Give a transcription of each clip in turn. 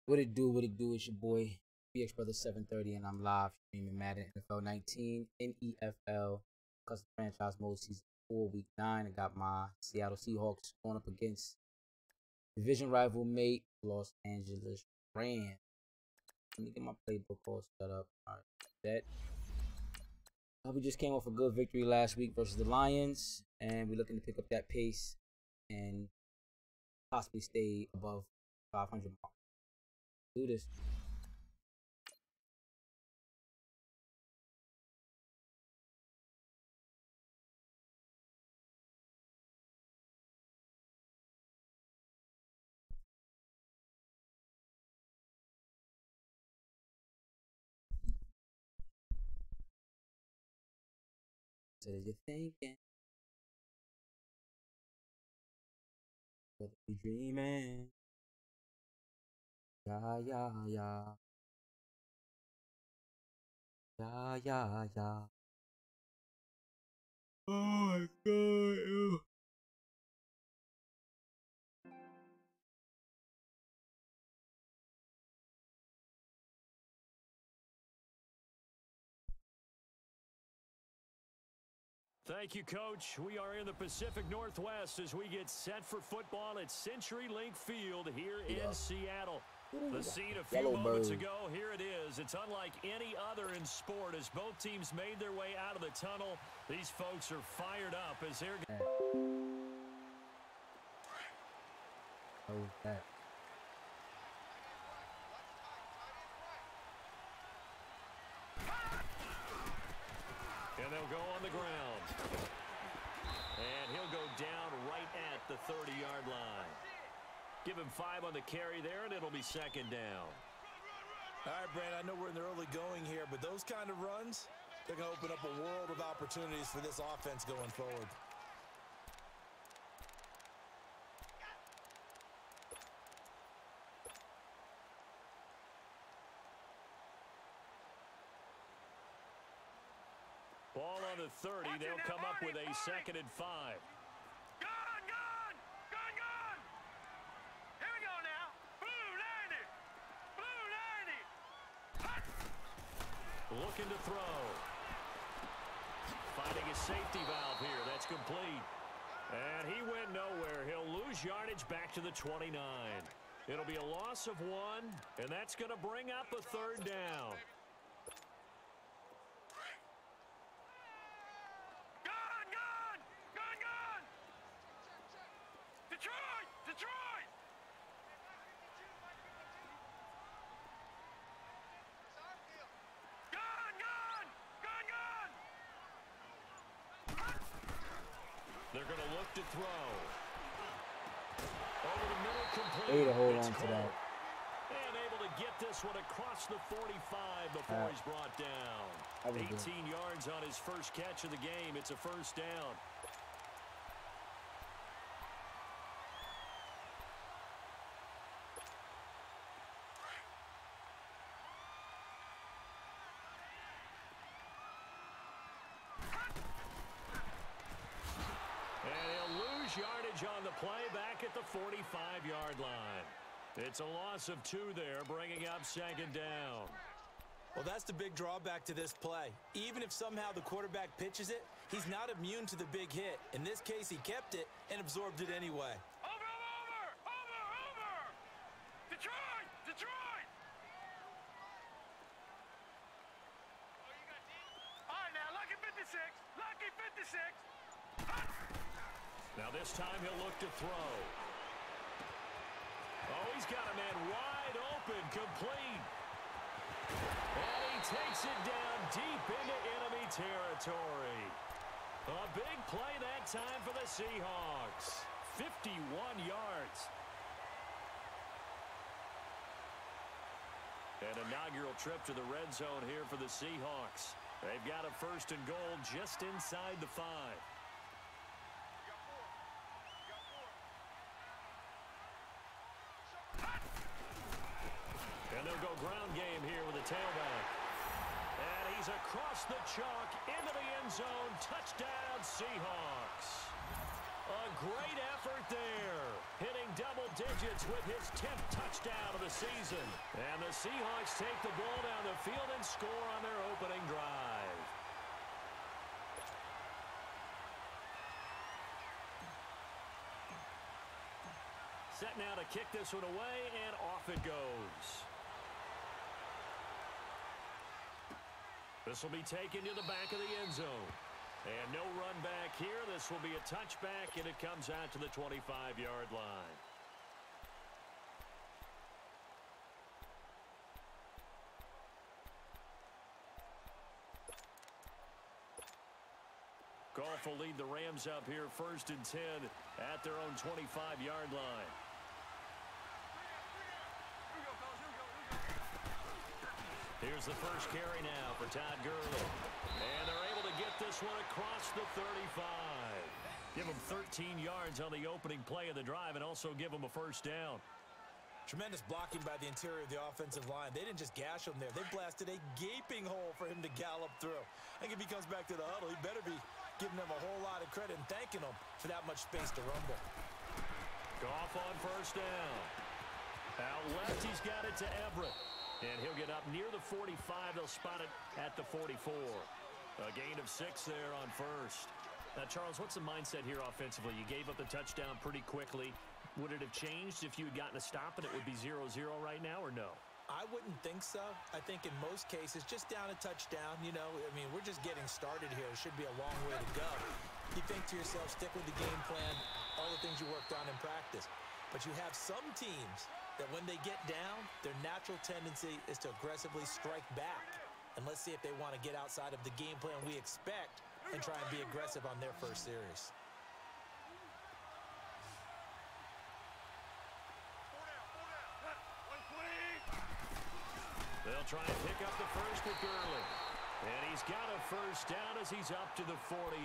What it do? What it do? It's your boy BX Brother 730, and I'm live streaming Madden NFL 19 NEFL Custom Franchise Mode Season 4 Week 9. I got my Seattle Seahawks going up against division rival mate Los Angeles Rams. Let me get my playbook all set up. All right, that. We just came off a good victory last week versus the Lions, and we're looking to pick up that pace and possibly stay above 500 mark. Do this. So you're thinking, what you dreaming? Yeah, yeah, yeah. Yeah, yeah, yeah. Oh my god. Thank you, Coach. We are in the Pacific Northwest as we get set for football at CenturyLink Field here in Seattle. The scene a few moments ago, here it is. It's unlike any other in sport as both teams made their way out of the tunnel. These folks are fired up as they're... Oh, that. And they'll go on the ground. And he'll go down right at the 30-yard line. Give him 5 on the carry there, and it'll be second down. All right, Brandon, I know we're in the early going here, but those kind of runs, they're going to open up a world of opportunities for this offense going forward. Ball on the 30. They'll come up with a 2nd and 5. Gone! Here we go now. Blue 90. Blue 90. Looking to throw. Finding a safety valve here. That's complete. And he went nowhere. He'll lose yardage back to the 29. It'll be a loss of 1, and that's going to bring up a 3rd down. Detroit! Gone! They're going to look to throw. Over the middle, complete. Way to hold on to that. And able to get this one across the 45 before he's brought down. 18 yards on his first catch of the game. It's a 1st down. Yardage on the play back at the 45-yard line. It's a loss of 2 there, bringing up 2nd down. Well, that's the big drawback to this play. Even if somehow the quarterback pitches it, he's not immune to the big hit. In this case, he kept it and absorbed it anyway. Over! Detroit! All right, now, lucky 56. Now this time he'll look to throw. Oh, he's got a man wide open, complete. And he takes it down deep into enemy territory. A big play that time for the Seahawks. 51 yards. An inaugural trip to the red zone here for the Seahawks. They've got a 1st and goal just inside the 5. And they'll go ground game here with a tailback. And he's across the chalk into the end zone. Touchdown, Seahawks. A great effort there. hitting double digits with his 10th touchdown of the season. And the Seahawks take the ball down the field and score on their opening drive. Set now to kick this one away, and off it goes. This will be taken to the back of the end zone. And no run back here. This will be a touchback, and it comes out to the 25-yard line. Goff will lead the Rams up here 1st and 10 at their own 25-yard line. Here's the first carry now for Todd Gurley. And they're able to get this one across the 35. Give him 13 yards on the opening play of the drive and also give him a first down. Tremendous blocking by the interior of the offensive line. They didn't just gash him there. They blasted a gaping hole for him to gallop through. I think if he comes back to the huddle, he better be giving them a whole lot of credit and thanking them for that much space to rumble. Goff on first down. Out left, he's got it to Everett. And he'll get up near the 45. They'll spot it at the 44. A gain of 6 there on first. Now, Charles, what's the mindset here offensively? You gave up the touchdown pretty quickly. Would it have changed if you had gotten a stop and it would be 0-0 right now, or no? I wouldn't think so. I think in most cases, just down a touchdown, you know, I mean, we're just getting started here. It should be a long way to go. You think to yourself, stick with the game plan, all the things you worked on in practice. But you have some teams that when they get down, their natural tendency is to aggressively strike back. And let's see if they want to get outside of the game plan we expect and try and be aggressive on their first series. They'll try and pick up the first with Gurley. And he's got a first down as he's up to the 48.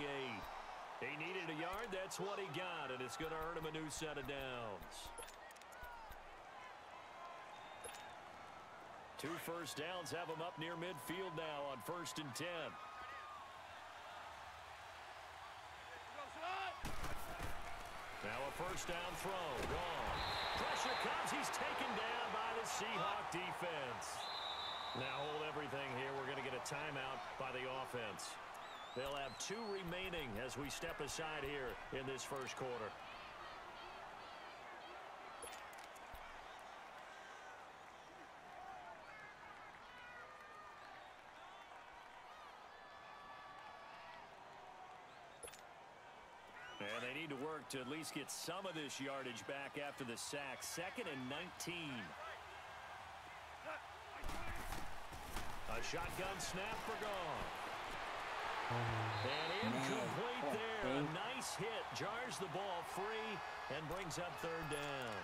He needed a yard. That's what he got, and it's going to earn him a new set of downs. 2 first downs have him up near midfield now on 1st and 10. Now a first down throw. Gone. Pressure comes. He's taken down by the Seahawk defense. Now hold everything here. We're going to get a timeout by the offense. They'll have 2 remaining as we step aside here in this first quarter. And they need to work to at least get some of this yardage back after the sack. 2nd and 19. A shotgun snap for Goff. And incomplete there. A nice hit. Jars the ball free and brings up 3rd down.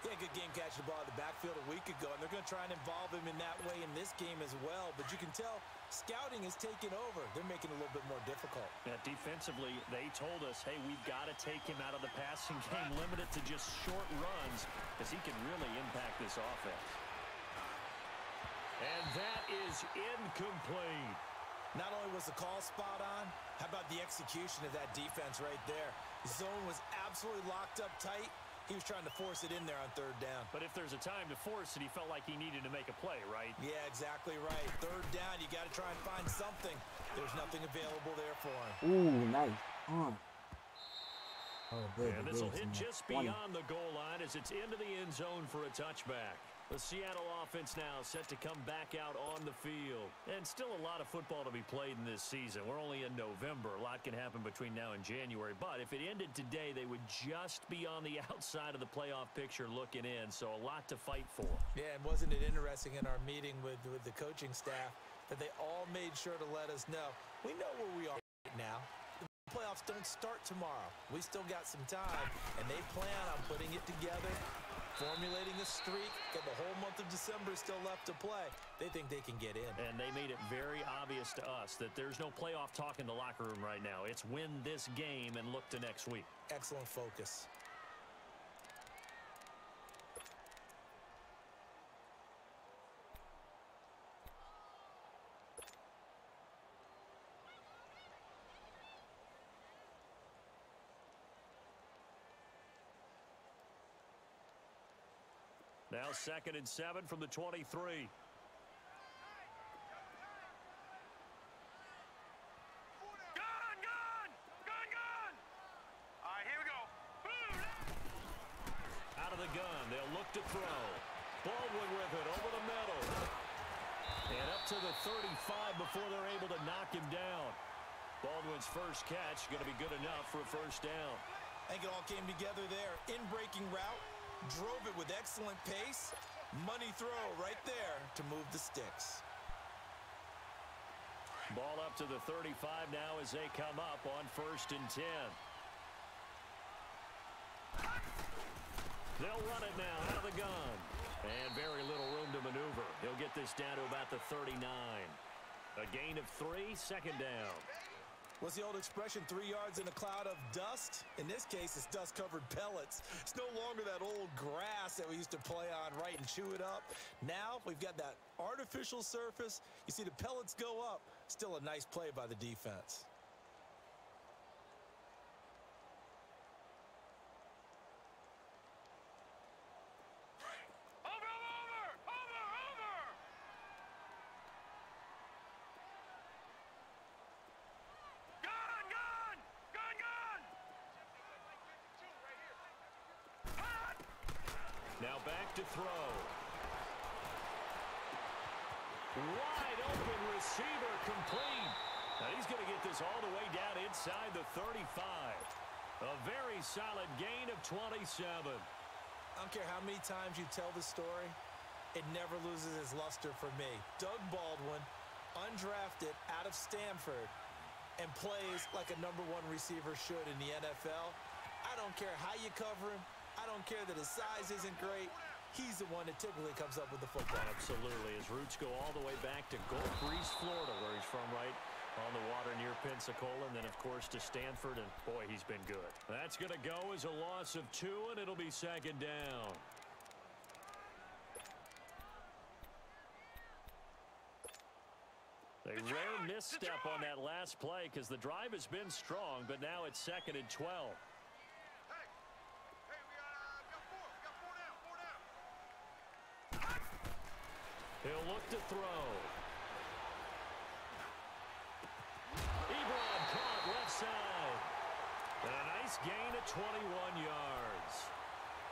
Yeah, good game catching the ball in the backfield a week ago, and they're going to try and involve him in that way in this game as well. But you can tell scouting is taking over. They're making it a little bit more difficult. Yeah, defensively, they told us, hey, we've got to take him out of the passing game, limit it to just short runs, because he can really impact this offense. And that is incomplete. Not only was the call spot on, how about the execution of that defense right there? The zone was absolutely locked up tight. He was trying to force it in there on 3rd down. But if there's a time to force it, he felt like he needed to make a play, right? Yeah, exactly right. 3rd down, you got to try and find something. There's nothing available there for him. Ooh, nice. Oh, good. And this will hit just beyond the goal line as it's into the end zone for a touchback. The Seattle offense now set to come back out on the field. And still a lot of football to be played in this season. We're only in November. A lot can happen between now and January. But if it ended today, they would just be on the outside of the playoff picture looking in. So a lot to fight for. Yeah, and wasn't it interesting in our meeting with the coaching staff that they all made sure to let us know, we know where we are right now. The playoffs don't start tomorrow. We still got some time, and they plan on putting it together, formulating a streak, got the whole month of December still left to play. They think they can get in. And they made it very obvious to us that there's no playoff talk in the locker room right now. It's win this game and look to next week. Excellent focus. Now 2nd and 7 from the 23. Out of the gun, they'll look to throw. Baldwin with it over the middle. And up to the 35 before they're able to knock him down. Baldwin's first catch going to be good enough for a first down. I think it all came together there. In-breaking route, drove it with excellent pace. Money throw right there to move the sticks. Ball up to the 35 now as they come up on 1st and 10. They'll run it now out of the gun. And very little room to maneuver. He'll get this down to about the 39. A gain of 3, 2nd down. What's the old expression, 3 yards in a cloud of dust? In this case, it's dust-covered pellets. It's no longer that old grass that we used to play on, right, and chew it up. Now we've got that artificial surface. You see the pellets go up. Still a nice play by the defense. Now back to throw. Wide open receiver complete. Now he's going to get this all the way down inside the 35. A very solid gain of 27. I don't care how many times you tell the story, it never loses its luster for me. Doug Baldwin, undrafted out of Stanford, and plays like a #1 receiver should in the NFL. I don't care how you cover him. I don't care that his size isn't great. He's the one that typically comes up with the football. Absolutely. His roots go all the way back to Gulf Breeze, Florida, where he's from, right on the water near Pensacola, and then, of course, to Stanford, and, boy, he's been good. That's going to go as a loss of 2, and it'll be 2nd down. A rare misstep on that last play because the drive has been strong, but now it's 2nd and 12. He'll look to throw. Ebron caught left side. And a nice gain of 21 yards.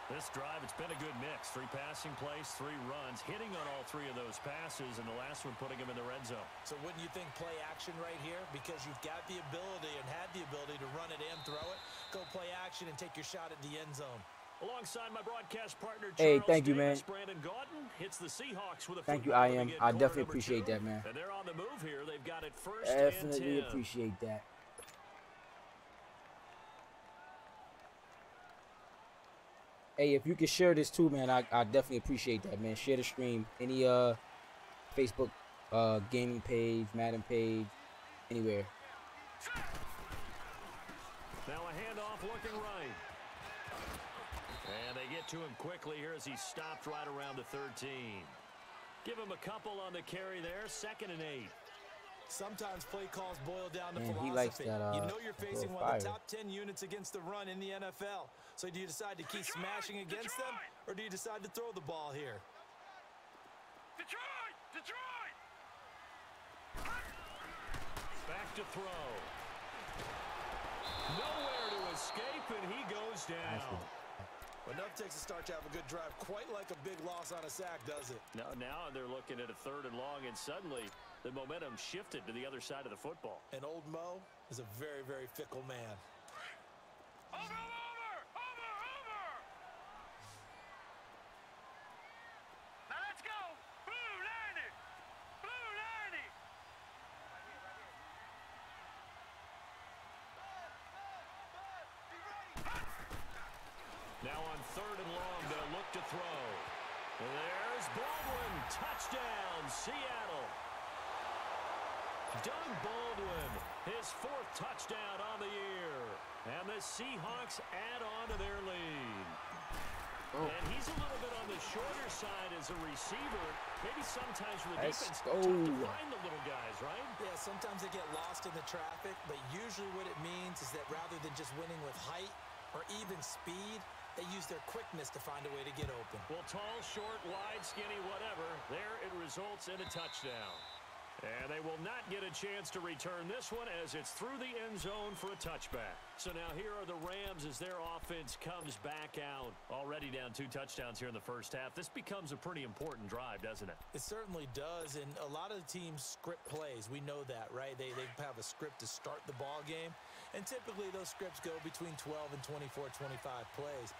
This drive, it's been a good mix. 3 passing plays, 3 runs, hitting on all 3 of those passes, and the last one putting him in the red zone. So wouldn't you think play action right here? Because you've got the ability and had the ability to run it and throw it. Go play action and take your shot at the end zone. Alongside my broadcast partner, hey, Charles thank you, man. Davis, Brandon Gauton hits the Seahawks with a thank you, I am. I definitely appreciate that, man. And they're on the move here. They've got it 1st definitely and 10. Appreciate that. Hey, if you could share this too, man, I definitely appreciate that, man. Share the stream. Any Facebook gaming page, Madden page, anywhere. Now a handoff looking right. And they get to him quickly here as he stopped right around the 13. Give him a couple on the carry there. 2nd and 8. Sometimes play calls boil down to philosophy. He likes that, you know you're facing one of the top 10 units against the run in the NFL. So do you decide to keep smashing against them, or do you decide to throw the ball here? Detroit! Back to throw. Nowhere to escape, and he goes down. Enough takes a start to have a good drive. Quite like a big loss on a sack, does it? Now they're looking at a 3rd and long, and suddenly the momentum shifted to the other side of the football. And old Mo is a very, very fickle man. Over! Now let's go! Blue 90! Blue 90! Now on 3rd and long, they'll look to throw. There's Baldwin. Touchdown, Seattle. Doug Baldwin, his 4th touchdown on the year. And the Seahawks add on to their lead. And he's a little bit on the shorter side as a receiver. Maybe sometimes for the defense, tough to find the little guys, right? Yeah, sometimes they get lost in the traffic, but usually what it means is that rather than just winning with height or even speed, They use their quickness to find a way to get open. Well, tall, short, wide, skinny, whatever. There it results in a touchdown. And they will not get a chance to return this one as it's through the end zone for a touchback. So now here are the Rams as their offense comes back out. Already down 2 touchdowns here in the first half. This becomes a pretty important drive, doesn't it? It certainly does, and a lot of the teams script plays. We know that, right? They have a script to start the ball game, and typically those scripts go between 12 and 24, 25 plays.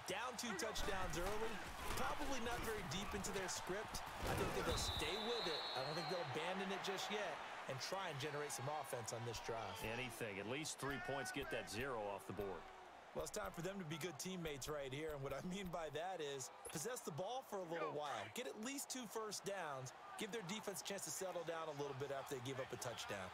Down 2 touchdowns early, probably not very deep into their script. I think that they'll stay with it. I don't think they'll abandon it just yet and try and generate some offense on this drive. Anything. At least 3 points, get that 0 off the board. Well, it's time for them to be good teammates right here, and what I mean by that is possess the ball for a little while, get at least 2 first downs, give their defense a chance to settle down a little bit after they give up a touchdown.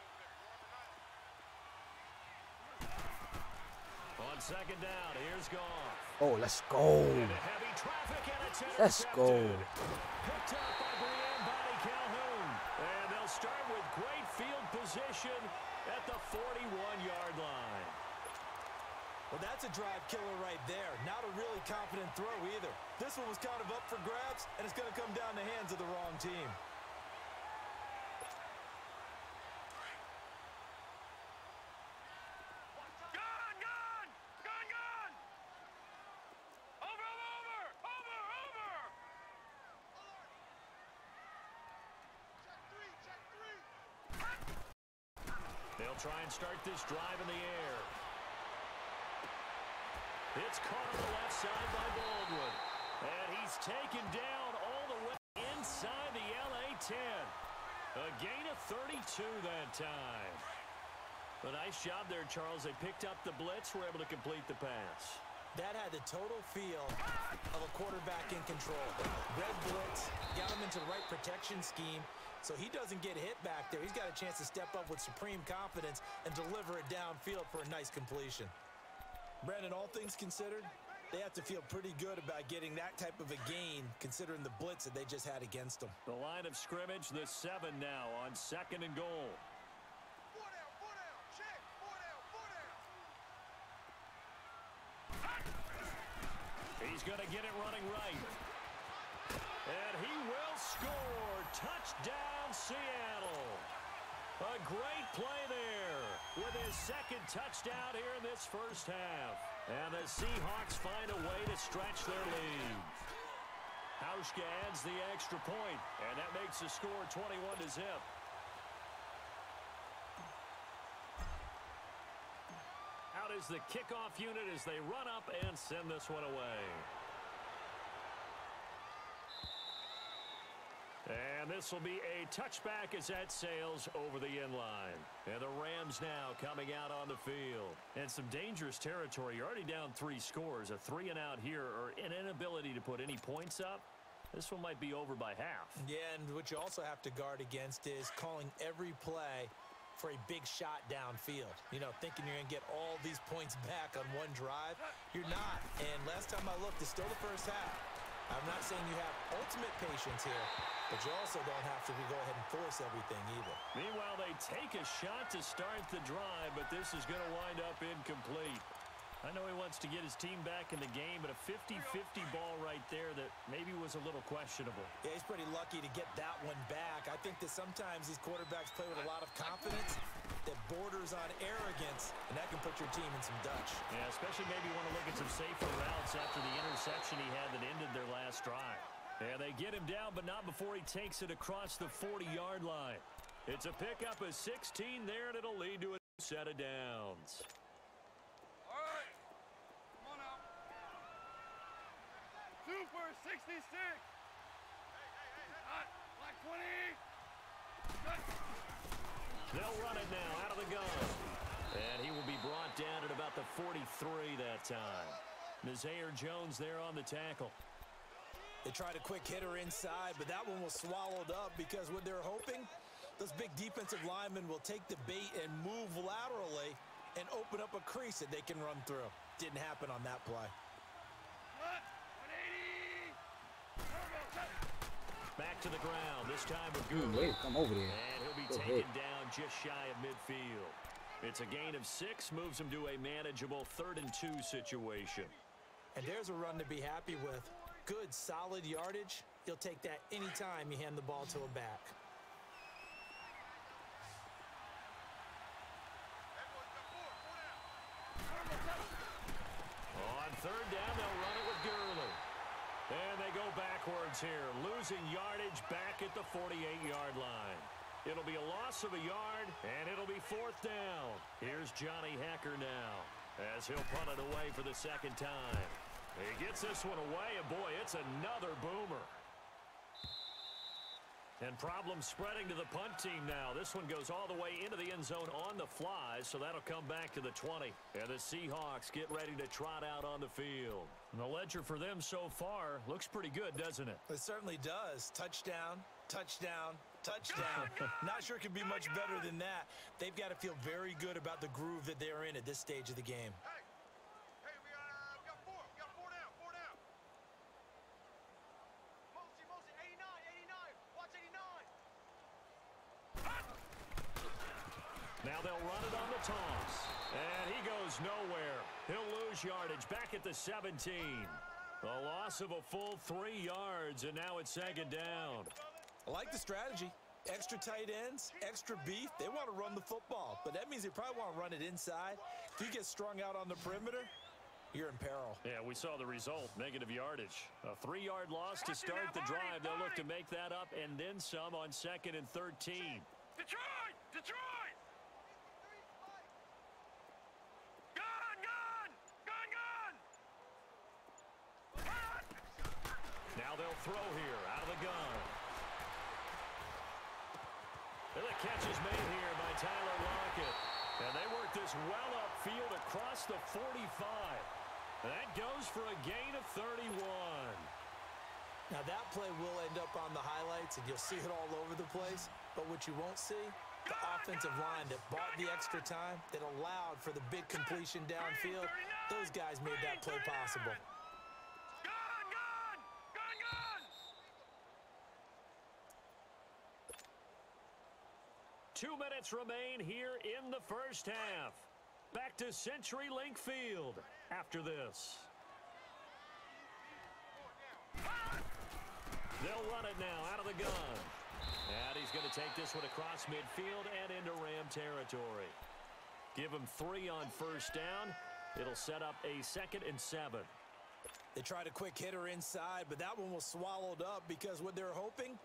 On second down, here's Goff. Oh, let's go. Into heavy traffic, and it's Let's go. Picked up by Brian Body Calhoun. And they'll start with great field position at the 41-yard line. Well, that's a drive killer right there. Not a really confident throw either. This one was kind of up for grabs, and it's going to come down the hands of the wrong team. They'll try and start this drive in the air. It's caught on the left side by Baldwin. And he's taken down all the way inside the LA 10. A gain of 32 that time. A nice job there, Charles. They picked up the blitz, were able to complete the pass. That had the total feel of a quarterback in control. Red blitz, got him into the right protection scheme, so he doesn't get hit back there. He's got a chance to step up with supreme confidence and deliver it downfield for a nice completion. Brandon, all things considered, they have to feel pretty good about getting that type of a gain, considering the blitz that they just had against them. The line of scrimmage, the 7 now on second and goal. He's going to get it running right. And he will score. Touchdown, Seattle. A great play there with his second touchdown here in this first half. And the Seahawks find a way to stretch their lead. Hauschka adds the extra point, and that makes the score 21-0. Out is the kickoff unit as they run up and send this one away. And this will be a touchback as that sails over the end line. And the Rams now coming out on the field. And some dangerous territory. You're already down 3 scores. A 3-and-out here, or an inability to put any points up. This one might be over by half. Yeah, and what you also have to guard against is calling every play for a big shot downfield. You know, thinking you're going to get all these points back on one drive. You're not. And last time I looked, it's still the first half. I'm not saying you have ultimate patience here, but you also don't have to go ahead and force everything either. Meanwhile, they take a shot to start the drive, but this is going to wind up incomplete. I know he wants to get his team back in the game, but a 50-50 ball right there that maybe was a little questionable. Yeah, he's pretty lucky to get that one back. I think that sometimes these quarterbacks play with a lot of confidence that borders on arrogance, and that can put your team in some Dutch. Yeah, especially maybe want to look at some safer routes after the interception he had that ended their last drive. Yeah, they get him down, but not before he takes it across the 40-yard line. It's a pickup of 16 there, and it'll lead to a set of downs. All right. Come on out. 2 for 66. Hot. Black 20. Good. They'll run it now out of the gun. And he will be brought down at about the 43 that time. Nazaire Jones there on the tackle. They tried a quick hitter inside, but that one was swallowed up because what they're hoping, those big defensive linemen will take the bait and move laterally and open up a crease that they can run through. Didn't happen on that play. 180. Back to the ground, this time with Guru. Wait, come over there. And he'll be taken down just shy of midfield. It's a gain of 6, moves him to a manageable 3rd and 2 situation. And there's a run to be happy with. Good, solid yardage. You'll take that anytime you hand the ball to a back. On third down, they'll run it with Gurley. And they go backwards here, losing yardage back at the 48-yard line. It'll be a loss of a yard, and it'll be fourth down. Here's Johnny Hacker now, as he'll punt it away for the second time. He gets this one away, and boy, it's another boomer. And problems spreading to the punt team now. This one goes all the way into the end zone on the fly, so that'll come back to the 20. And the Seahawks get ready to trot out on the field. And the ledger for them so far looks pretty good, doesn't it? It certainly does. Touchdown, touchdown, touchdown. Not sure it can be much better than that. They've got to feel very good about the groove that they're in at this stage of the game. Hey, we got four. We got four down. Mosey, 89. Watch 89. Now they'll run it on the toss. And he goes nowhere. He'll lose yardage back at the 17. A loss of a full 3 yards, and now it's second down. I like the strategy. Extra tight ends, extra beef. They want to run the football, but that means they probably want to run it inside. If you get strung out on the perimeter, you're in peril. Yeah, we saw the result, negative yardage. A 3-yard loss to start the drive. They'll look to make that up and then some on 2nd and 13. Detroit! Gun! Now they'll throw here out of the gun. And the catch is made here by Tyler Lockett. And they work this well upfield across the 45. That goes for a gain of 31. Now that play will end up on the highlights, and you'll see it all over the place. But what you won't see, the offensive line that bought the extra time, that allowed for the big completion downfield, those guys made that play possible. Gun! 2 minutes remain here in the first half. Back to CenturyLink Field after this. They'll run it now out of the gun. And he's going to take this one across midfield and into Ram territory. Give him 3 on first down. It'll set up a 2nd and 7. They tried a quick hitter inside, but that one was swallowed up because what they're hoping,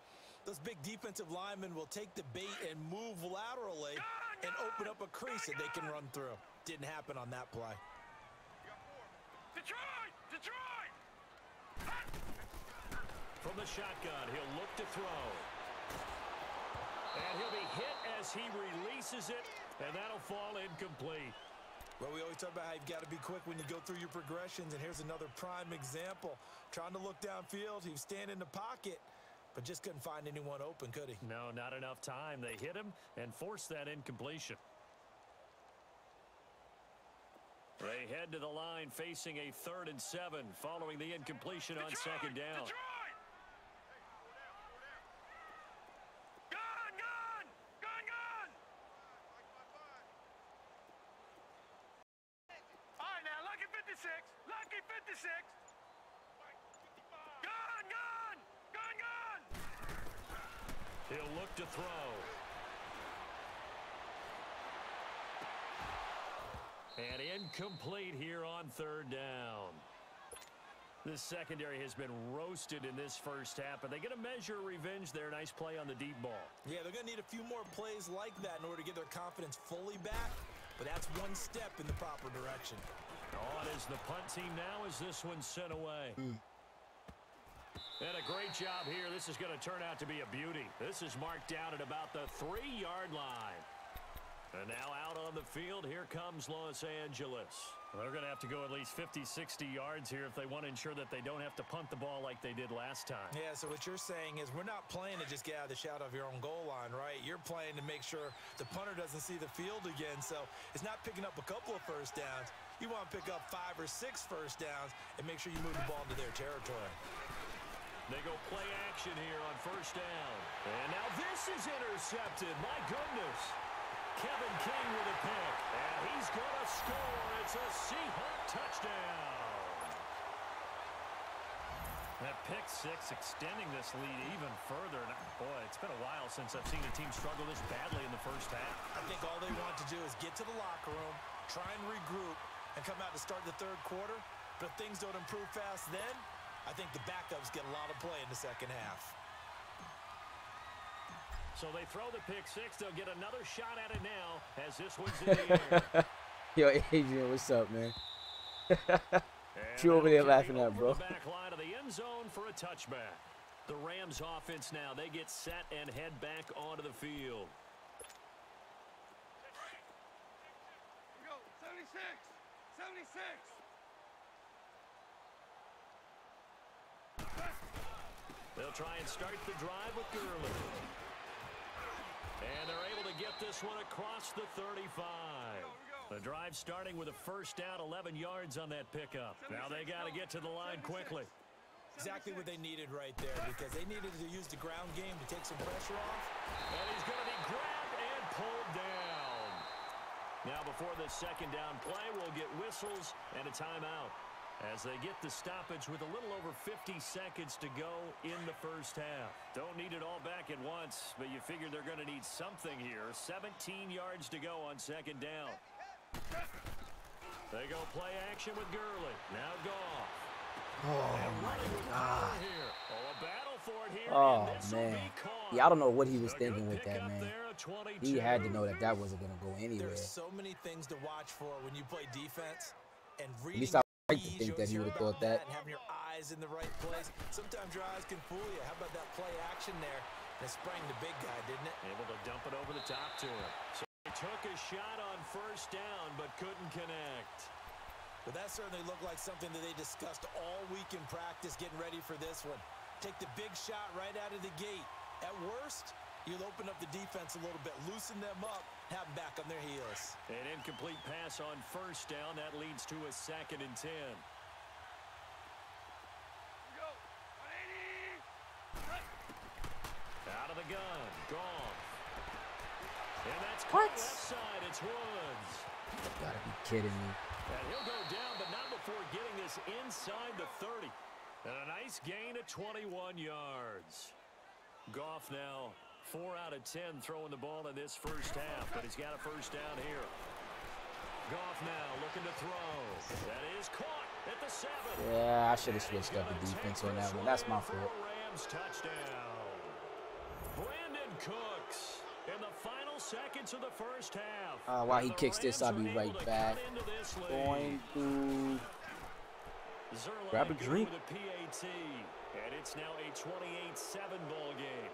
those big defensive linemen will take the bait and move laterally and open up a crease that they can run through. Didn't happen on that play. Detroit! From the shotgun, he'll look to throw. And he'll be hit as he releases it, and that'll fall incomplete. Well, we always talk about how you've got to be quick when you go through your progressions, and here's another prime example. Trying to look downfield, he was standing in the pocket, but just couldn't find anyone open, could he? No, not enough time. They hit him and forced that incompletion. They head to the line facing a 3rd and 7 following the incompletion on second down. Detroit! Gun! All right, now, lucky 56. Gun! He'll look to throw. And incomplete here on 3rd down. This secondary has been roasted in this first half, but they get a measure of revenge there. Nice play on the deep ball. Yeah, they're going to need a few more plays like that in order to get their confidence fully back, but that's one step in the proper direction. On is the punt team now as this one's sent away. And a great job here. This is going to turn out to be a beauty. This is marked out at about the 3-yard line. And now out on the field, here comes Los Angeles. They're going to have to go at least 50, 60 yards here if they want to ensure that they don't have to punt the ball like they did last time. Yeah, so what you're saying is we're not playing to just get out of the shadow of your own goal line, right? You're playing to make sure the punter doesn't see the field again. So it's not picking up a couple of first downs. You want to pick up 5 or 6 first downs and make sure you move the ball into their territory. They go play action here on first down. And now this is intercepted. My goodness. Kevin King with a pick. And he's going to score. It's a Seahawks touchdown. That pick six extending this lead even further. And boy, it's been a while since I've seen a team struggle this badly in the first half. I think all they want to do is get to the locker room, try and regroup, and come out to start the third quarter. But if things don't improve fast then, I think the backups get a lot of play in the second half. So they throw the pick six. They'll get another shot at it now as this one's in the air. Yo, Adrian, what's up, man? You over there laughing at, bro. Back line of the end zone for a touchback. The Rams offense now, they get set and head back onto the field. We go, 76, 76. They'll try and start the drive with Gurley. And they're able to get this one across the 35. The drive starting with a first down, 11 yards on that pickup. Now they got to get to the line quickly. Exactly what they needed right there, because they needed to use the ground game to take some pressure off. And he's going to be grabbed and pulled down. Now before the second down play, we'll get whistles and a timeout as they get the stoppage with a little over 50 seconds to go in the first half. Don't need it all back at once, but you figure they're going to need something here. 17 yards to go on second down. They go play action with Gurley. Now Goff. Oh, my God. A battle for it here, Oh, man. Yeah, I don't know what he was thinking with that, man. He had to know that that wasn't going to go anywhere. There's so many things to watch for when you play defense. And At least I like to think that he would have thought that. And having your eyes in the right place. Sometimes your eyes can fool you. How about that play action there? And it sprang the big guy, didn't it? Able to dump it over the top to him. So he took a shot on first down, but couldn't connect. But that certainly looked like something that they discussed all week in practice, getting ready for this one. Take the big shot right out of the gate. At worst, you'll open up the defense a little bit, loosen them up, have them back on their heels. An incomplete pass on first down. That leads to a 2nd and 10. Go, 180. Out of the gun. Goff. And that's What? left side. It's Woods. You gotta be kidding me. And he'll go down, but not before getting this inside the 30. And a nice gain of 21 yards. Goff now 4 out of 10 throwing the ball in this first half, but he's got a first down here. Goff now looking to throw. That is caught at the 7. Yeah, I should have switched up the defense on that one. That's my fault. Rams touchdown. Brandon Cooks in the final seconds of the first half. While he kicks this, I'll be right back. Going to grab a drink. With a PAT, and it's now a 28-7 ball game.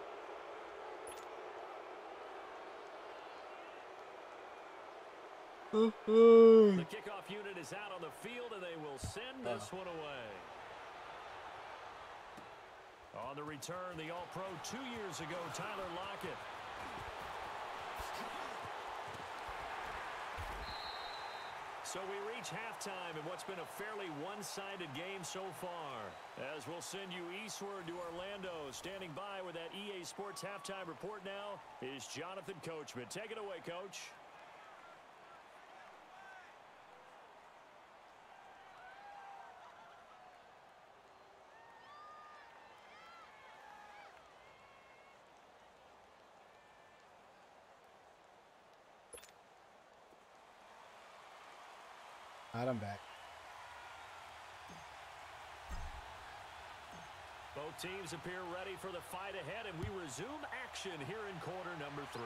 The kickoff unit is out on the field, and they will send this one away. On the return, the All-Pro 2 years ago, Tyler Lockett. So we reach halftime in what's been a fairly one-sided game so far. As we'll send you eastward to Orlando. Standing by with that EA Sports halftime report now is Jonathan Coachman. Take it away, Coach. All right, I'm back. Both teams appear ready for the fight ahead, and we resume action here in quarter number 3.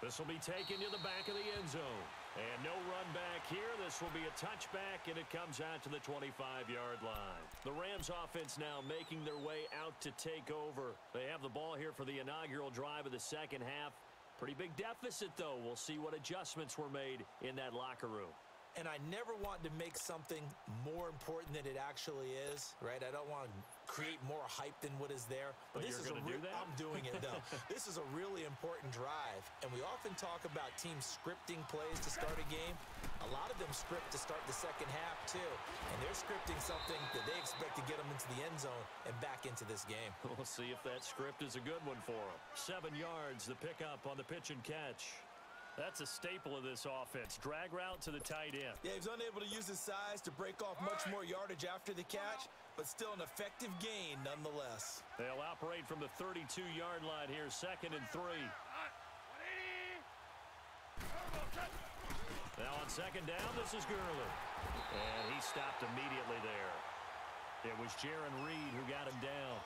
This will be taken to the back of the end zone. And no run back here. This will be a touchback, and it comes out to the 25-yard line. The Rams offense now making their way out to take over. They have the ball here for the inaugural drive of the second half. Pretty big deficit, though. We'll see what adjustments were made in that locker room. And I never want to make something more important than it actually is, right? I don't want to create more hype than what is there. But this is a do that? I'm doing it, though. This is a really important drive. And we often talk about teams scripting plays to start a game. A lot of them script to start the second half, too. And they're scripting something that they expect to get them into the end zone and back into this game. We'll see if that script is a good one for them. 7 yards, the pickup on the pitch and catch. That's a staple of this offense. Drag route to the tight end. Yeah, he's unable to use his size to break off much more yardage after the catch, but still an effective gain nonetheless. They'll operate from the 32-yard line here, 2nd and 3. Now on 2nd down, this is Gurley. And he stopped immediately there. It was Jaron Reed who got him down.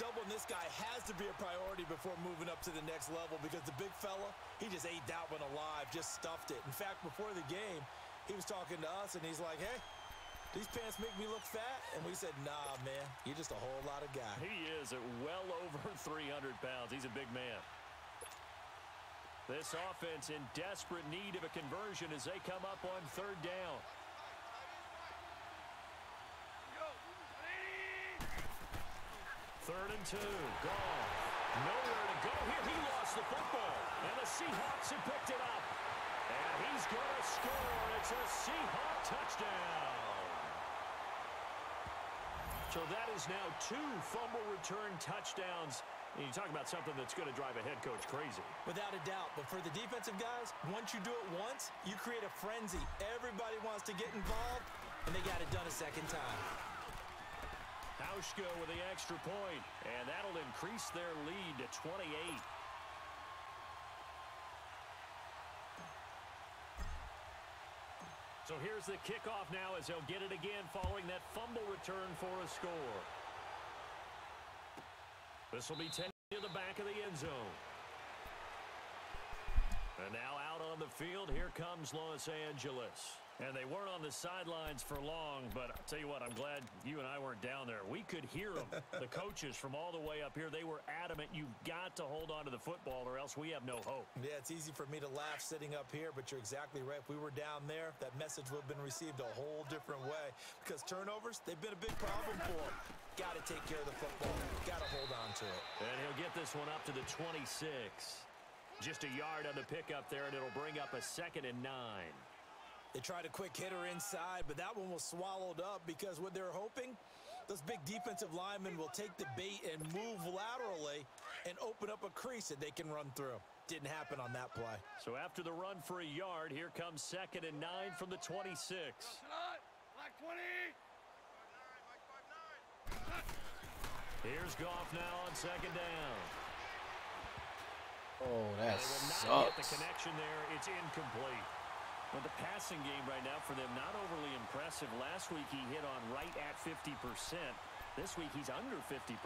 Doubling this guy has to be a priority before moving up to the next level because the big fella, he just ate that one alive, just stuffed it. In fact, before the game, he was talking to us, and he's like, hey, these pants make me look fat? And we said, nah, man, you're just a whole lot of guy. He is at well over 300 pounds. He's a big man. This offense in desperate need of a conversion as they come up on 3rd down. Third and 2. Gone. Nowhere to go here. He lost the football. And the Seahawks have picked it up. And he's going to score. It's a Seahawk touchdown. So that is now 2 fumble return touchdowns. And you talk about something that's going to drive a head coach crazy. Without a doubt. But for the defensive guys, once you do it once, you create a frenzy. Everybody wants to get involved, and they got it done a second time. Hauschka with the extra point, and that'll increase their lead to 28. So here's the kickoff now as they'll get it again following that fumble return for a score. This will be 10 to the back of the end zone. And now out on the field, here comes Los Angeles. And they weren't on the sidelines for long, but I'll tell you what, I'm glad you and I weren't down there. We could hear them, the coaches from all the way up here. They were adamant, you've got to hold on to the football or else we have no hope. Yeah, it's easy for me to laugh sitting up here, but you're exactly right. If we were down there, that message would have been received a whole different way because turnovers, they've been a big problem for them. Got to take care of the football. Got to hold on to it. And he'll get this one up to the 26. Just a yard on the pickup there, and it'll bring up a 2nd and 9. They tried a quick hitter inside, but that one was swallowed up because what they're hoping, those big defensive linemen will take the bait and move laterally and open up a crease that they can run through. Didn't happen on that play. So after the run for a yard, here comes 2nd and 9 from the 26. Black 20. Here's Goff now on 2nd down. Oh, that They will not get the sucks. connection there. It's incomplete. But the passing game right now for them, not overly impressive. Last week he hit on right at 50%. This week he's under 50%.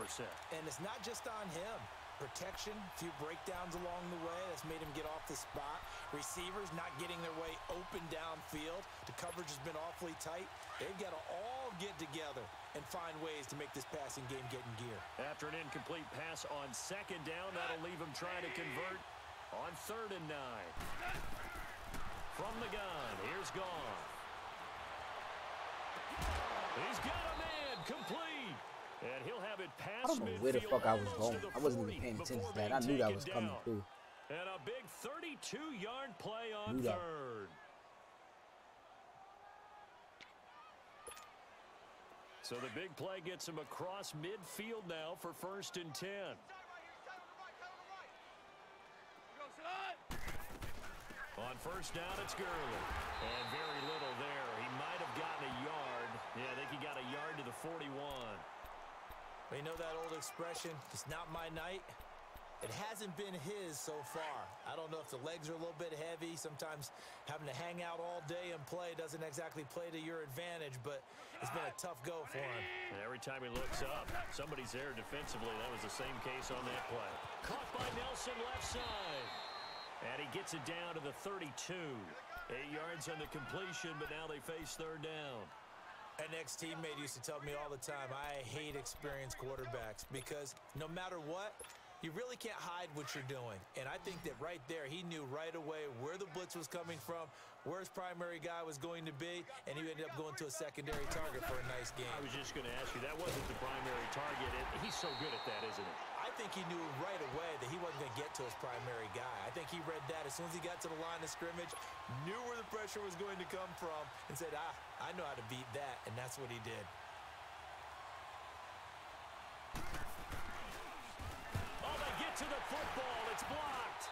And it's not just on him. Protection, a few breakdowns along the way. That's made him get off the spot. Receivers not getting their way open downfield. The coverage has been awfully tight. They've got to all get together and find ways to make this passing game get in gear. After an incomplete pass on 2nd down, that'll leave him trying to convert on 3rd and 9. From the gun, here's Goff. He's got a man, complete. And he'll have it past I don't know where the midfield, fuck I was almost going. to the I wasn't 40 even paying attention before to that. being I knew that taken was coming down. through. And a big 32-yard play on Knew that. 3rd. So the big play gets him across midfield now for 1st and 10. On 1st down, it's Gurley. And very little there. He might have gotten a yard. Yeah, I think he got a yard to the 41. You know that old expression, it's not my night? It hasn't been his so far. I don't know if the legs are a little bit heavy. Sometimes having to hang out all day and play doesn't exactly play to your advantage, but it's been a tough go for him. And every time he looks up, somebody's there defensively. That was the same case on that play. Caught by Nelson left side. And he gets it down to the 32. 8 yards on the completion, but now they face 3rd down. An ex-teammate used to tell me all the time, I hate experienced quarterbacks because no matter what, you really can't hide what you're doing. And I think that right there, he knew right away where the blitz was coming from, where his primary guy was going to be, and he ended up going to a secondary target for a nice game. I was just going to ask you, that wasn't the primary target. He's so good at that, isn't he? I think he knew right away that he wasn't going to get to his primary guy. I think he read that as soon as he got to the line of scrimmage, knew where the pressure was going to come from, and said, I know how to beat that, and that's what he did. Oh, they get to the football. It's blocked.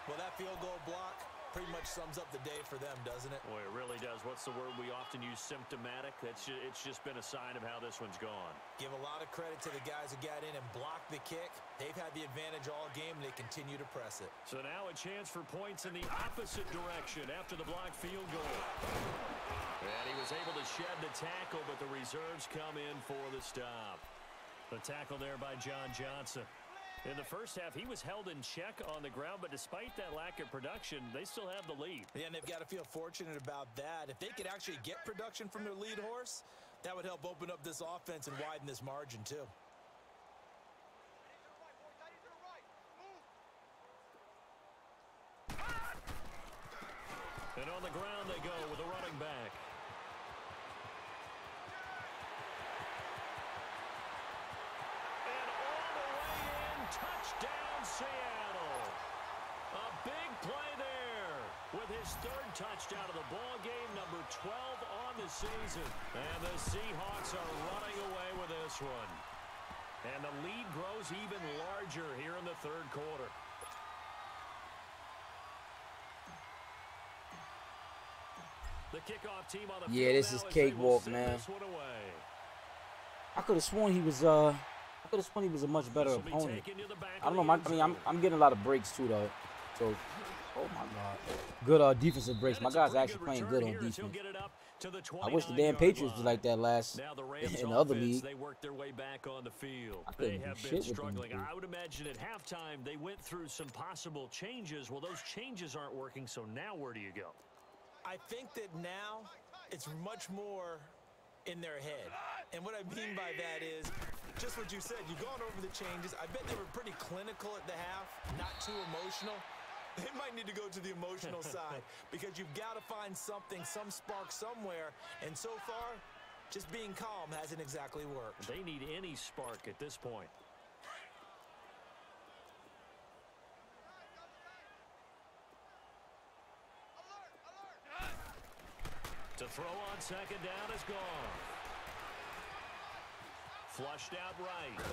Well, that field goal block, pretty much sums up the day for them, doesn't it? Boy, it really does. What's the word we often use? Symptomatic. It's just been a sign of how this one's gone. Give a lot of credit to the guys who got in and blocked the kick. They've had the advantage all game, and they continue to press it. So now a chance for points in the opposite direction after the blocked field goal. And he was able to shed the tackle, but the reserves come in for the stop. The tackle there by John Johnson. In the first half, he was held in check on the ground, but despite that lack of production, they still have the lead. Yeah, and they've got to feel fortunate about that. If they could actually get production from their lead horse, that would help open up this offense and widen this margin, too. And on the ground they go with a running back. Touchdown, Seattle. A big play there with his third touchdown of the ball game, number 12 on the season. And the Seahawks are running away with this one. And the lead grows even larger here in the third quarter. The kickoff team on the field this is cakewalk, man. I could have sworn he was a much better opponent. I don't know. I'm getting a lot of breaks too, though. So, oh my God, good defensive breaks. My guys are actually playing good on defense. I wish the damn Patriots was like that last in the other league. They worked their way back on the field. They have been struggling. I would imagine at halftime they went through some possible changes. Well, those changes aren't working. So now where do you go? I think that now it's much more in their head. And what I mean by that is just what you said. You've gone over the changes. I bet they were pretty clinical at the half, not too emotional. They might need to go to the emotional side because you've got to find something, some spark somewhere. And so far, just being calm hasn't exactly worked. They need any spark at this point. To throw on second down is gone. Flushed out right.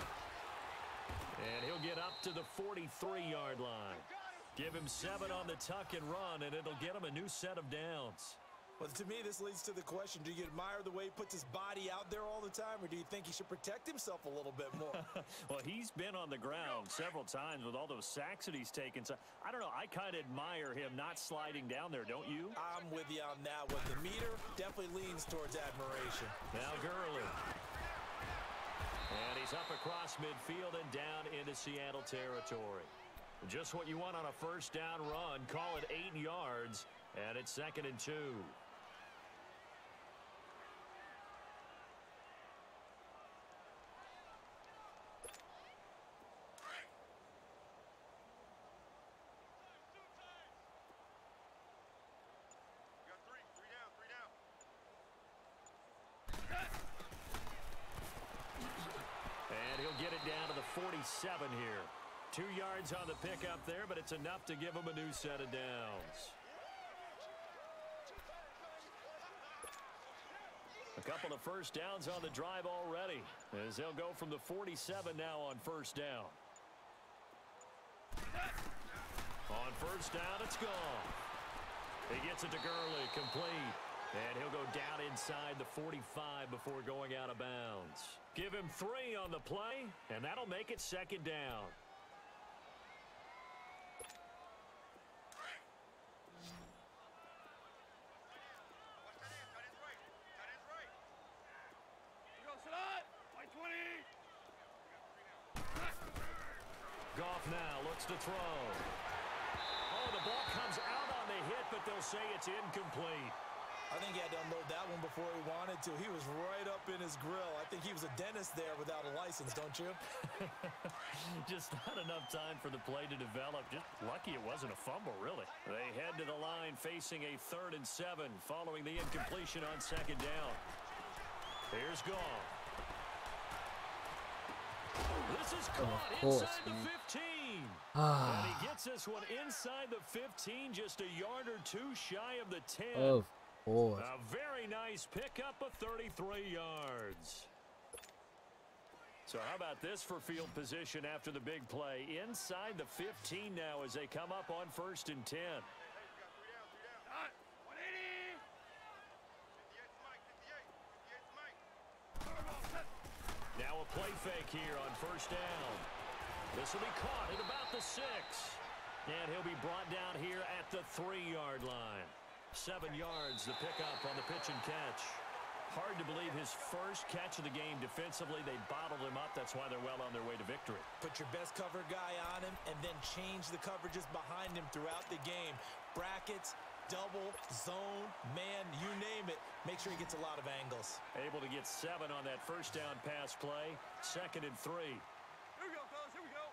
And he'll get up to the 43-yard line. Give him 7 on the tuck and run, and it'll get him a new set of downs. Well, to me, this leads to the question, do you admire the way he puts his body out there all the time, or do you think he should protect himself a little bit more? Well, he's been on the ground several times with all those sacks that he's taken. So, I don't know. I kind of admire him not sliding down there, don't you? I'm with you on that one. The meter definitely leans towards admiration. Now Gurley. And he's up across midfield and down into Seattle territory. Just what you want on a first down run. Call it 8 yards, and it's 2nd and 2. And he'll get it down to the 47 here. 2 yards on the pickup there, but it's enough to give him a new set of downs. A couple of first downs on the drive already, as they'll go from the 47 now on first down. On first down, it's gone. He gets it to Gurley, complete. And he'll go down inside the 45 before going out of bounds. Give him 3 on the play, and that'll make it 2nd down. Goff now looks to throw. Oh, the ball comes out on the hit, but they'll say it's incomplete. I think he had to unload that one before he wanted to. He was right up in his grill. I think he was a dentist there without a license, don't you? Just not enough time for the play to develop. Just lucky it wasn't a fumble, really. They head to the line facing a 3rd and 7 following the incompletion on 2nd down. Here's Goff. This is caught inside the 15. And he gets this one inside the 15, just a yard or 2 shy of the 10. Of course. A very nice pickup of 33 yards. So how about this for field position after the big play? Inside the 15 now as they come up on 1st and 10. here on first down. This will be caught at about the 6. And he'll be brought down here at the 3-yard line. 7 yards the pickup on the pitch and catch. Hard to believe his first catch of the game defensively. They bottled him up. That's why they're well on their way to victory. Put your best cover guy on him and then change the coverages behind him throughout the game. Brackets, double, zone, man, you name it. Make sure he gets a lot of angles. Able to get 7 on that first down pass play. 2nd and 3. Here we go, fellas. Here we go.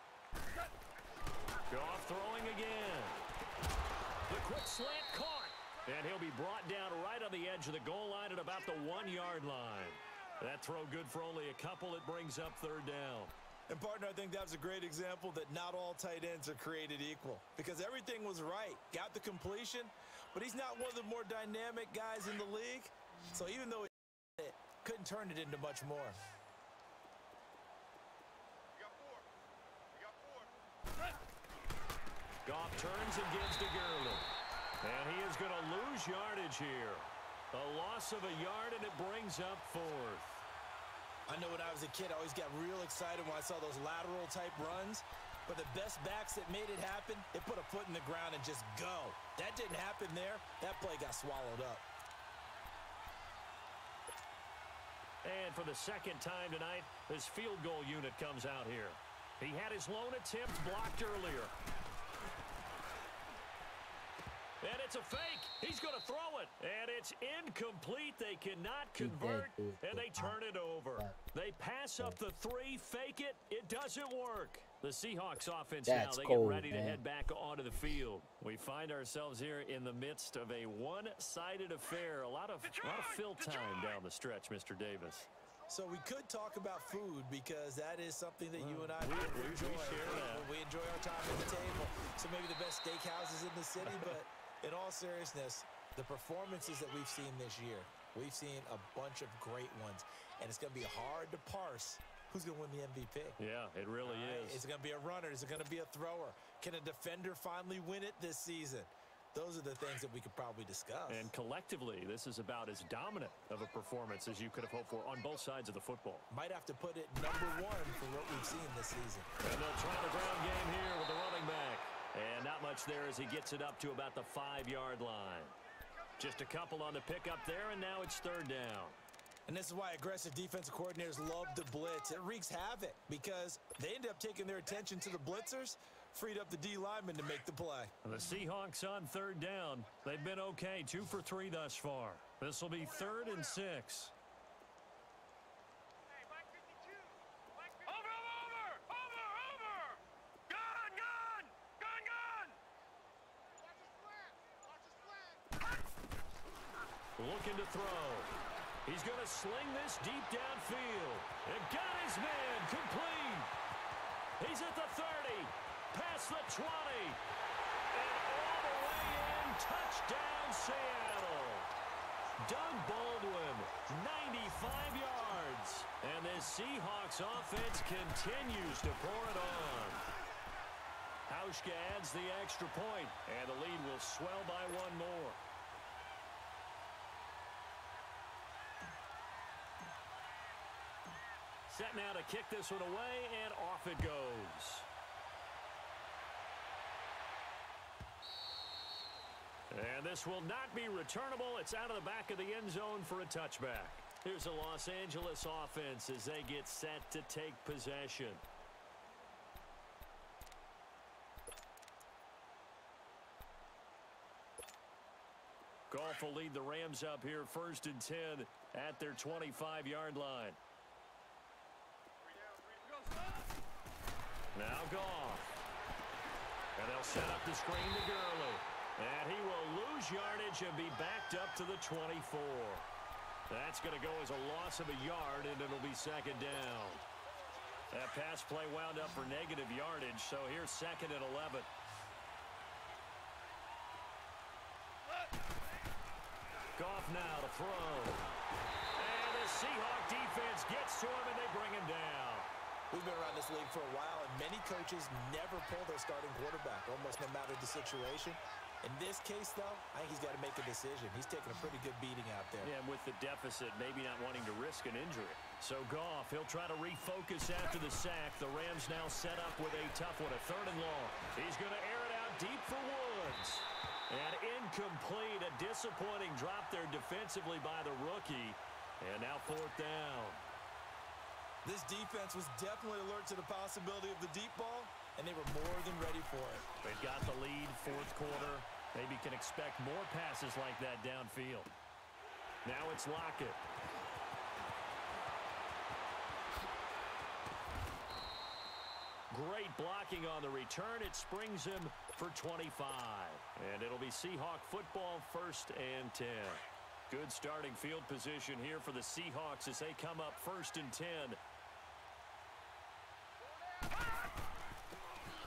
Goff throwing again. The quick slant caught. And he'll be brought down right on the edge of the goal line at about the 1-yard line. That throw good for only a couple. It brings up 3rd down. And, partner, I think that was a great example that not all tight ends are created equal. Because everything was right. Got the completion, but he's not one of the more dynamic guys in the league. So even though it couldn't turn it into much more. You got 4. You got 4. Goff turns and gives to Gurley. And he is going to lose yardage here. A loss of a yard, and it brings up 4th. I know when I was a kid, I always got real excited when I saw those lateral-type runs. But the best backs that made it happen, they put a foot in the ground and just go. That didn't happen there. That play got swallowed up. And for the 2nd time tonight, this field goal unit comes out here. He had his lone attempt blocked earlier. And it's a fake. He's going to throw it. And it's incomplete. They cannot convert, and they turn it over. They pass up the 3, fake it. It doesn't work. The Seahawks offense now, they get ready to head back onto the field. We find ourselves here in the midst of a one-sided affair. A lot of fill time down the stretch, Mr. Davis. So we could talk about food because that is something that you and I we enjoy. share that. We enjoy our time at the table. So maybe the best steakhouses in the city, but in all seriousness, the performances that we've seen this year, we've seen a bunch of great ones, and it's going to be hard to parse who's going to win the MVP. Yeah, it really is. Is it going to be a runner? Is it going to be a thrower? Can a defender finally win it this season? Those are the things that we could probably discuss. And collectively, this is about as dominant of a performance as you could have hoped for on both sides of the football. Might have to put it #1 for what we've seen this season. And they'll try the ground game here with the running back. And not much there as he gets it up to about the 5-yard line. Just a couple on the pickup there, and now it's 3rd down. And this is why aggressive defensive coordinators love to blitz. It wreaks havoc because they end up taking their attention to the blitzers, freed up the D lineman to make the play. And the Seahawks on 3rd down. They've been okay, 2 for 3 thus far. This will be 3rd and 6. Hey, Mike 52. Over! Gun! Watch the slant! Looking to throw. He's going to sling this deep downfield. And got his man complete. He's at the 30. Past the 20. And all the way in. Touchdown, Seattle. Doug Baldwin, 95 yards. And this Seahawks offense continues to pour it on. Hauschka adds the extra point, and the lead will swell by 1 more. Set now to kick this one away, and off it goes. And this will not be returnable. It's out of the back of the end zone for a touchback. Here's the Los Angeles offense as they get set to take possession. Goff will lead the Rams up here 1st and 10 at their 25-yard line. Now Goff. And they'll set up the screen to Gurley. And he will lose yardage and be backed up to the 24. That's going to go as a loss of a yard, and it'll be 2nd down. That pass play wound up for negative yardage, so here's 2nd and 11. Goff now to throw. And the Seahawk defense gets to him, and they bring him down. We've been around this league for a while, and many coaches never pull their starting quarterback, almost no matter the situation. In this case, though, I think he's got to make a decision. He's taking a pretty good beating out there. Yeah, and with the deficit, maybe not wanting to risk an injury. So Goff, he'll try to refocus after the sack. The Rams now set up with a tough one, a 3rd and long. He's going to air it out deep for Woods. And incomplete, a disappointing drop there defensively by the rookie. And now 4th down. This defense was definitely alert to the possibility of the deep ball, and they were more than ready for it. They've got the lead, 4th quarter. Maybe can expect more passes like that downfield. Now it's Lockett. Great blocking on the return. It springs him for 25. And it'll be Seahawk football, 1st and 10. Good starting field position here for the Seahawks as they come up 1st and 10.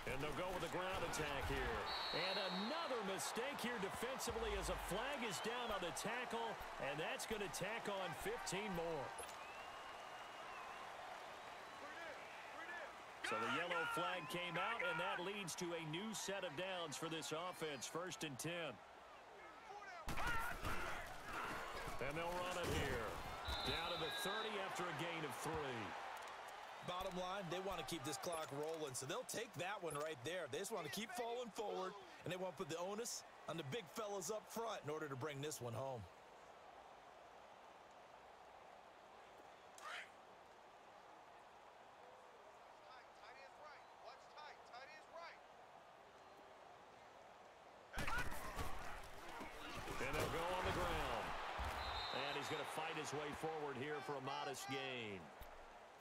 And they'll go with a ground attack here. And another mistake here defensively as a flag is down on the tackle, and that's going to tack on 15 more. So the yellow flag came out, and that leads to a new set of downs for this offense, 1st and 10. And they'll run it here. Down to the 30 after a gain of 3. Bottom line, they want to keep this clock rolling, so they'll take that one right there. They just want to keep falling forward, and they want to put the onus on the big fellas up front in order to bring this one home. And they'll go on the ground. And he's going to fight his way forward here for a modest gain.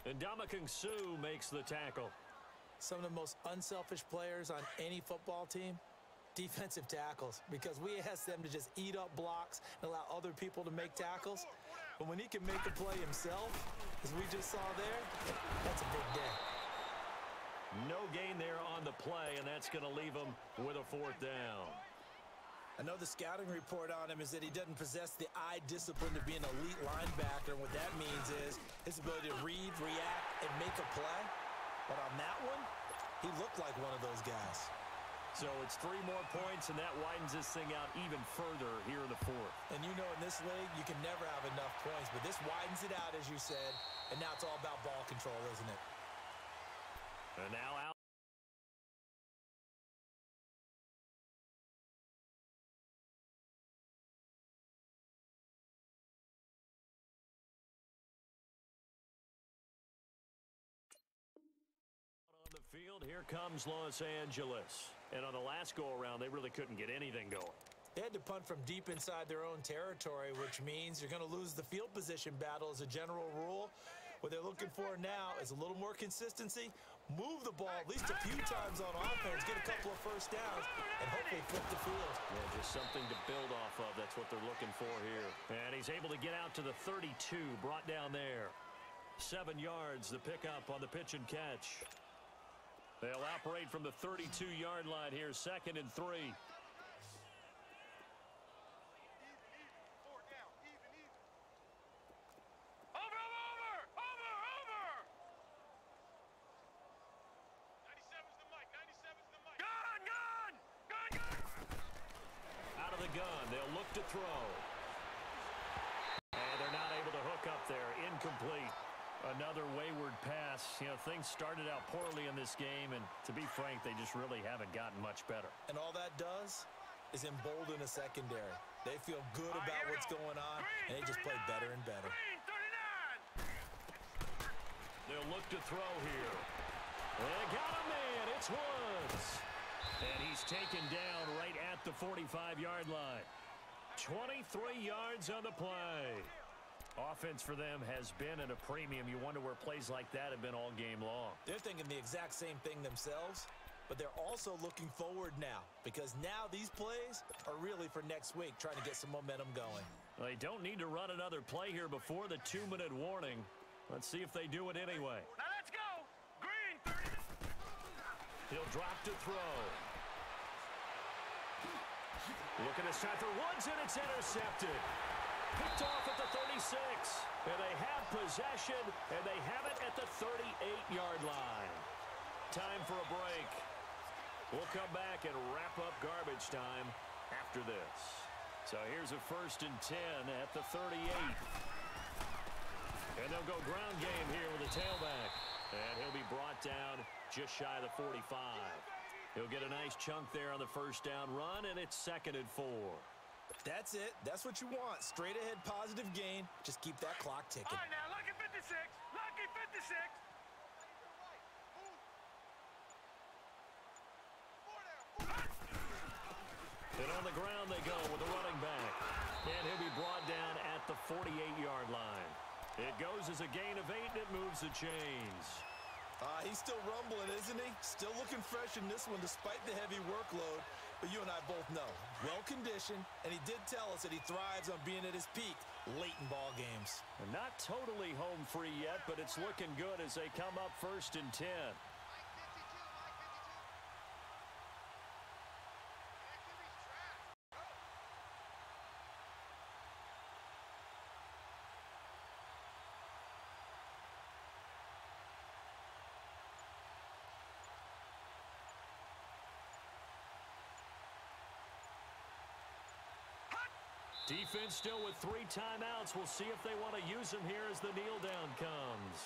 And Ndamukong Suh makes the tackle. Some of the most unselfish players on any football team, defensive tackles, because we ask them to just eat up blocks and allow other people to make tackles. But when he can make a play himself, as we just saw there, that's a big day. No gain there on the play, and that's going to leave him with a 4th down. I know the scouting report on him is that he doesn't possess the eye discipline to be an elite linebacker. And what that means is his ability to read, react, and make a play. But on that one, he looked like one of those guys. So it's 3 more points, and that widens this thing out even further here in the 4th. And you know in this league, you can never have enough points. But this widens it out, as you said. And now it's all about ball control, isn't it? And now out. Field, here comes Los Angeles. And on the last go-around, they really couldn't get anything going. They had to punt from deep inside their own territory, which means you're going to lose the field position battle as a general rule. What they're looking for now is a little more consistency, move the ball at least a few times on offense, get a couple of 1st downs, and hopefully flip the field. Yeah, just something to build off of. That's what they're looking for here. And he's able to get out to the 32, brought down there. 7 yards, the pickup on the pitch and catch. They'll operate from the 32-yard line here, 2nd and 3. Out of the gun, they'll look to throw. And they're not able to hook up there, incomplete. Another wayward pass. You know, things started out poorly in this game, and to be frank, they just really haven't gotten much better. And all that does is embolden a secondary. They feel good about what's going on, and they just play better and better. They'll look to throw here. They got a man. It's Woods. And he's taken down right at the 45-yard line. 23 yards on the play. Offense for them has been at a premium. You wonder where plays like that have been all game long. They're thinking the exact same thing themselves, but they're also looking forward now because now these plays are really for next week, trying to get some momentum going. Well, they don't need to run another play here before the 2-minute warning. Let's see if they do it anyway. Now let's go. Green 30. He'll drop to throw. Look at this time for Woods, and it's intercepted. Picked off at the 36. And they have possession, and they have it at the 38-yard line. Time for a break. We'll come back and wrap up garbage time after this. So here's a 1st and 10 at the 38. And they'll go ground game here with a tailback. And he'll be brought down just shy of the 45. He'll get a nice chunk there on the 1st down run, and it's 2nd and 4. That's it. That's what you want. Straight ahead positive gain. Just keep that clock ticking. All right, now, lucky 56. Lucky 56. And on the ground they go with a running back. And he'll be brought down at the 48-yard line. It goes as a gain of 8, and it moves the chains. He's still rumbling, isn't he? Still looking fresh in this one despite the heavy workload. But you and I both know, well-conditioned, and he did tell us that he thrives on being at his peak late in ball games. And not totally home free yet, but it's looking good as they come up 1st and 10. Defense still with 3 timeouts. We'll see if they want to use them here as the kneel down comes.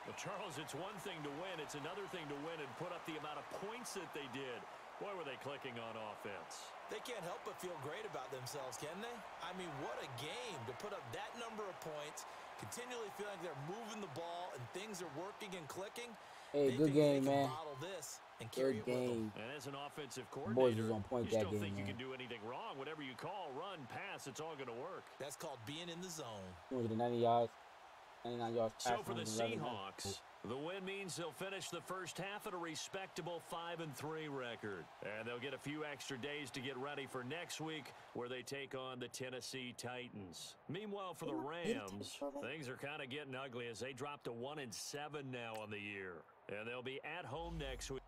Well, Charles, it's one thing to win. It's another thing to win and put up the amount of points that they did. Boy, were they clicking on offense. They can't help but feel great about themselves, can they? I mean, what a game to put up that number of points, continually feel like they're moving the ball and things are working and clicking. Hey, good game, man. Good game. And as an offensive coordinator, on point you that don't game, think you man. can do anything wrong. Whatever you call, run, pass, it's all going to work. That's called being in the zone. 290 yards. 99 yards. So for the Seahawks, the win means they'll finish the first half at a respectable 5-3 record. And they'll get a few extra days to get ready for next week where they take on the Tennessee Titans. Meanwhile, for the Rams, things are kind of getting ugly as they drop to 1-7 now on the year. And they'll be at home next week.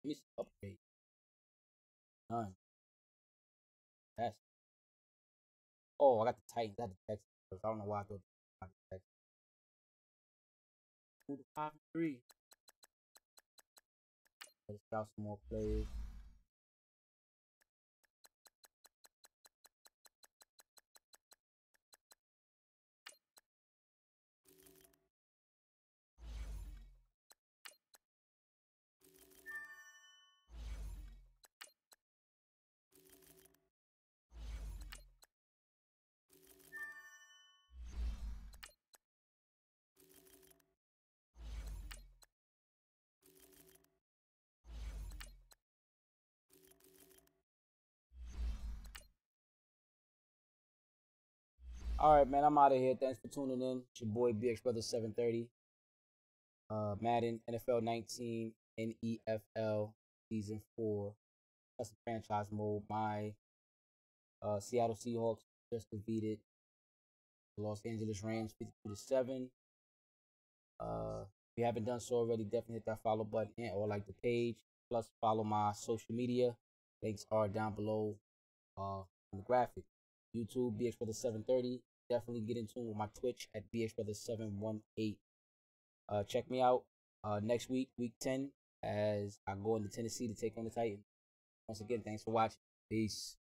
Let me upgrade. None. That's. Oh, I got the Titans. I got the Texans. I don't know why I thought the Texans. 2 to 5-3. Let's scout some more players. All right, man, I'm out of here. Thanks for tuning in. It's your boy BX Brother 730. Madden, NFL 19, NEFL Season 4. That's the franchise mode. My Seattle Seahawks just defeated the Los Angeles Rams 52-7. If you haven't done so already, definitely hit that follow button or like the page. Plus, follow my social media. Links are down below in the graphic. YouTube, BX Brother 730. Definitely get in tune with my Twitch at BX Brother 718. Check me out next week, week 10, as I go into Tennessee to take on the Titans. Once again, thanks for watching. Peace.